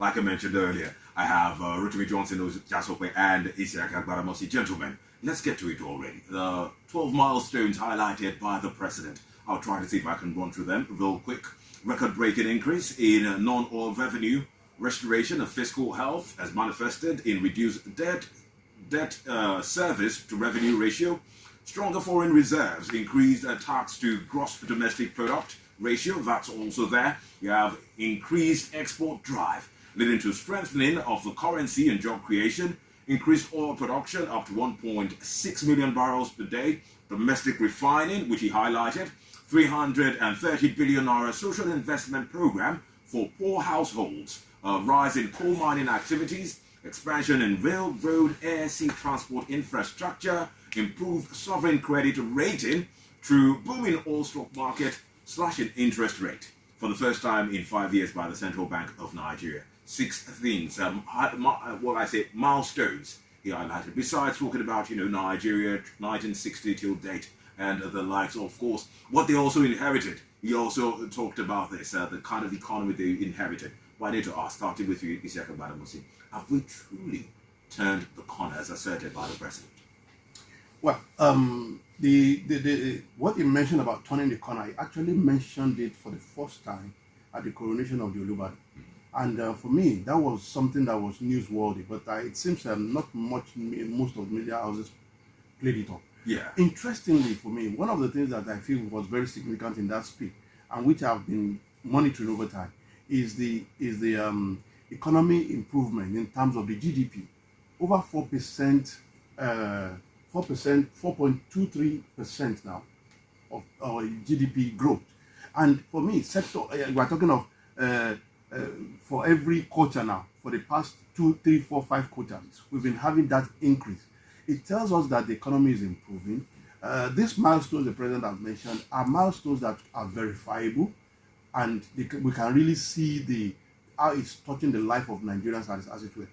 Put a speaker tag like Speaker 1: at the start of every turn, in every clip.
Speaker 1: Like I mentioned earlier, I have Rotimi Johnson Ojasope and Isiaka Gbadamosi. Gentlemen, let's get to it already. The 12 milestones highlighted by the president. I'll try to see if I can run through them real quick. Record-breaking increase in non-oil revenue, restoration of fiscal health as manifested in reduced debt service to revenue ratio, stronger foreign reserves, increased tax to gross domestic product ratio, that's also there. You have increased export drive, leading to strengthening of the currency and job creation, increased oil production up to 1.6 million barrels per day, domestic refining, which he highlighted, 330 billion naira social investment program for poor households, rise in coal mining activities, expansion in rail, road, air, sea transport infrastructure, improved sovereign credit rating through booming oil stock market, slashing interest rate for the first time in 5 years by the Central Bank of Nigeria. 6 things, milestones he highlighted. Besides talking about, Nigeria 1960 till date and the likes, of course, what they also inherited. He also talked about this, the kind of economy they inherited. Well, I need to ask, starting with you, Isiaka Gbadamosi, have we truly turned the corner as asserted by the president?
Speaker 2: Well, what he mentioned about turning the corner, he actually mentioned it for the first time at the coronation of the Olubadan. And for me, that was something that was newsworthy, but it seems not most of the media houses played it up.
Speaker 1: Yeah.
Speaker 2: Interestingly, for me, one of the things that I feel was very significant in that speech, and which I've been monitoring over time, is the economy improvement in terms of the GDP, over 4%, 4.23% now of our GDP growth. And for me, sector, we're talking of for every quarter now, for the past 2, 3, 4, 5 quarters, we've been having that increase. It tells us that the economy is improving. These milestones the president has mentioned are milestones that are verifiable, and we can really see how it's touching the life of Nigerians as it were.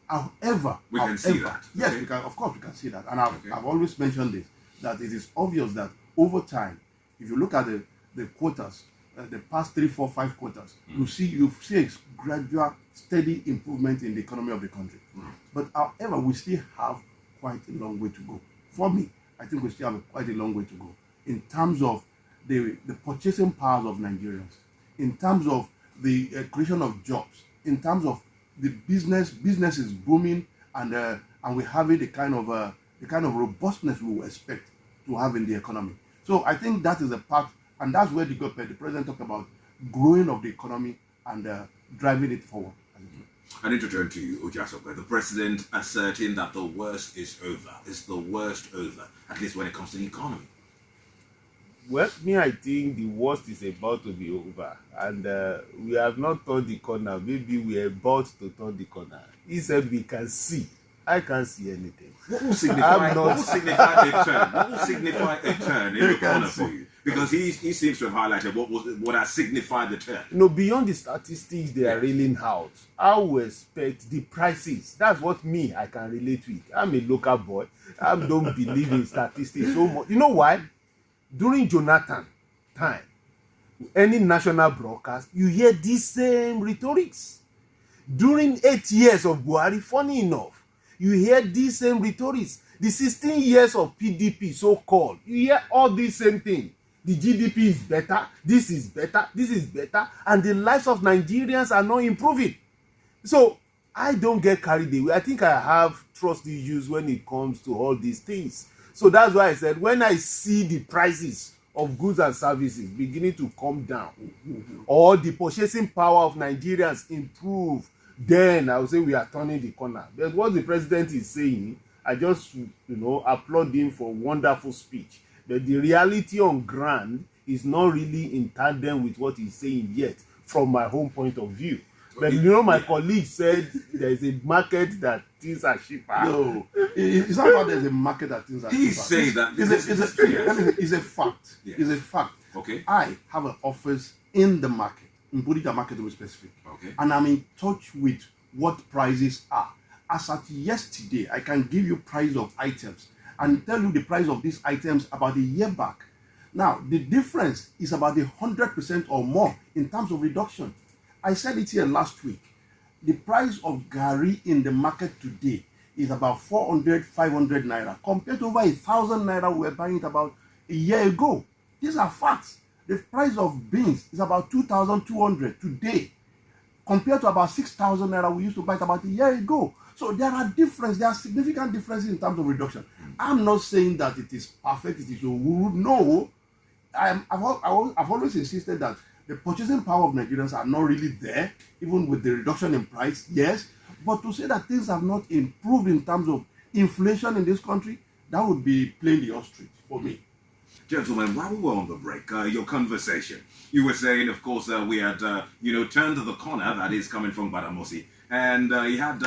Speaker 2: However,
Speaker 1: we can see that.
Speaker 2: Yes, we can. Of course, we can see that. And I've always mentioned this, that it is obvious that over time, if you look at the quarters, the past 3, 4, 5 quarters, you see a gradual, steady improvement in the economy of the country. But however, we still have quite a long way to go. For me, I think we still have quite a long way to go in terms of the purchasing powers of Nigerians, in terms of the creation of jobs, in terms of the business is booming, and we're having the kind of robustness we will expect to have in the economy. So I think that is a part, and that's where the president talked about growing of the economy and driving it forward.
Speaker 1: I need to turn to you, Ojasope. The president asserting that the worst is over. Is the worst over, at least when it comes to the economy?
Speaker 3: Well, I think the worst is about to be over, and we have not turned the corner. Maybe we are about to turn the corner. He said we can see. I can't see anything.
Speaker 1: What will signify a turn? What will signify a turn in the corner for you? Because he seems to have highlighted what has signified the turn.
Speaker 3: Beyond the statistics they are railing out, I will expect the prices. That's what I can relate with. I'm a local boy. I don't believe in statistics so much. You know why? During Jonathan time, any national broadcast, you hear these same rhetorics. During 8 years of Buhari, funny enough, you hear these same rhetorics. The 16 years of PDP, so-called, you hear all these same things. The GDP is better, this is better, and the lives of Nigerians are not improving. So, I don't get carried away. I think I have trust issues when it comes to all these things. So that's why I said, when I see the prices of goods and services beginning to come down, or the purchasing power of Nigerians improve, then I would say we are turning the corner. But what the president is saying, I just applaud him for a wonderful speech. But the reality on ground is not really in tandem with what he's saying yet, from my home point of view. But my colleague said there's a market that things are cheaper.
Speaker 2: No, it's not about there's a market that things are cheaper.
Speaker 1: He's saying that
Speaker 2: it's a fact. Yes. It's a fact.
Speaker 1: Okay.
Speaker 2: I have an office in the market, in Bodija market to be specific.
Speaker 1: Okay.
Speaker 2: And I'm in touch with what prices are. As at yesterday, I can give you price of items and tell you the price of these items about a year back. Now, the difference is about 100% or more in terms of reduction. I said it here last week. the price of Gari in the market today is about 400, 500 naira compared to over 1,000 naira we were buying it about a year ago. These are facts. The price of beans is about 2,200 today compared to about 6,000 naira we used to buy it about a year ago. So there are significant differences in terms of reduction. I'm not saying that it is perfect, it is no. I've always insisted that the purchasing power of Nigerians are not really there, even with the reduction in price, yes. But to say that things have not improved in terms of inflation in this country, that would be playing the ostrich for me.
Speaker 1: Gentlemen, while we were on the break, your conversation, you were saying, of course, we had, turned the corner, that is coming from Badamosi, and you had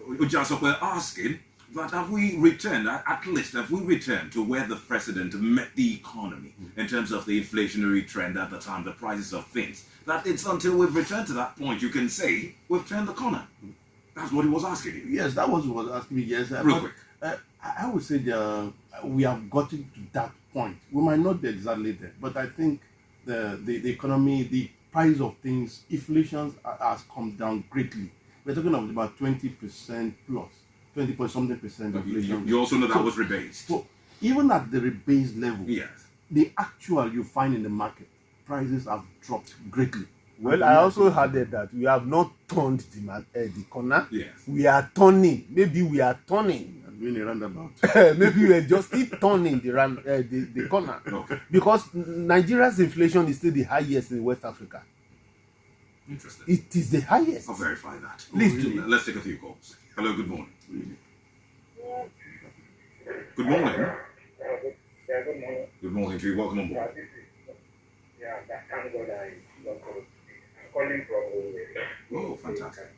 Speaker 1: Ojasope asking, but have we returned, at least, have we returned to where the president met the economy in terms of the inflationary trend at the time, the prices of things? That it's until we've returned to that point, you can say we've turned the corner. That's what he was asking you.
Speaker 2: Yes, that was what he was asking me, yes.
Speaker 1: Real quick.
Speaker 2: I would say we have gotten to that point. We might not be exactly there, but I think the economy, the price of things, inflation has come down greatly. We're talking about 20% plus, 20-something percent inflation.
Speaker 1: You also know that was rebased.
Speaker 2: So even at the rebased level,
Speaker 1: yes,
Speaker 2: the actual you find in the market, prices have dropped greatly.
Speaker 3: Well, I also added that we have not turned the corner.
Speaker 1: Yes.
Speaker 3: We are turning. Maybe we are turning.
Speaker 2: I'm doing a roundabout.
Speaker 3: Maybe we are just keep turning the corner.
Speaker 1: Okay.
Speaker 3: Because Nigeria's inflation is still the highest in West Africa.
Speaker 1: Interesting.
Speaker 3: It is the highest.
Speaker 1: I'll verify that.
Speaker 3: Please do.
Speaker 1: Let's take a few calls. Hello, good morning. Good morning.
Speaker 4: Yeah, good morning.
Speaker 1: Good morning to you. Welcome on board.
Speaker 4: Thank God I'm calling from.
Speaker 1: Oh, fantastic.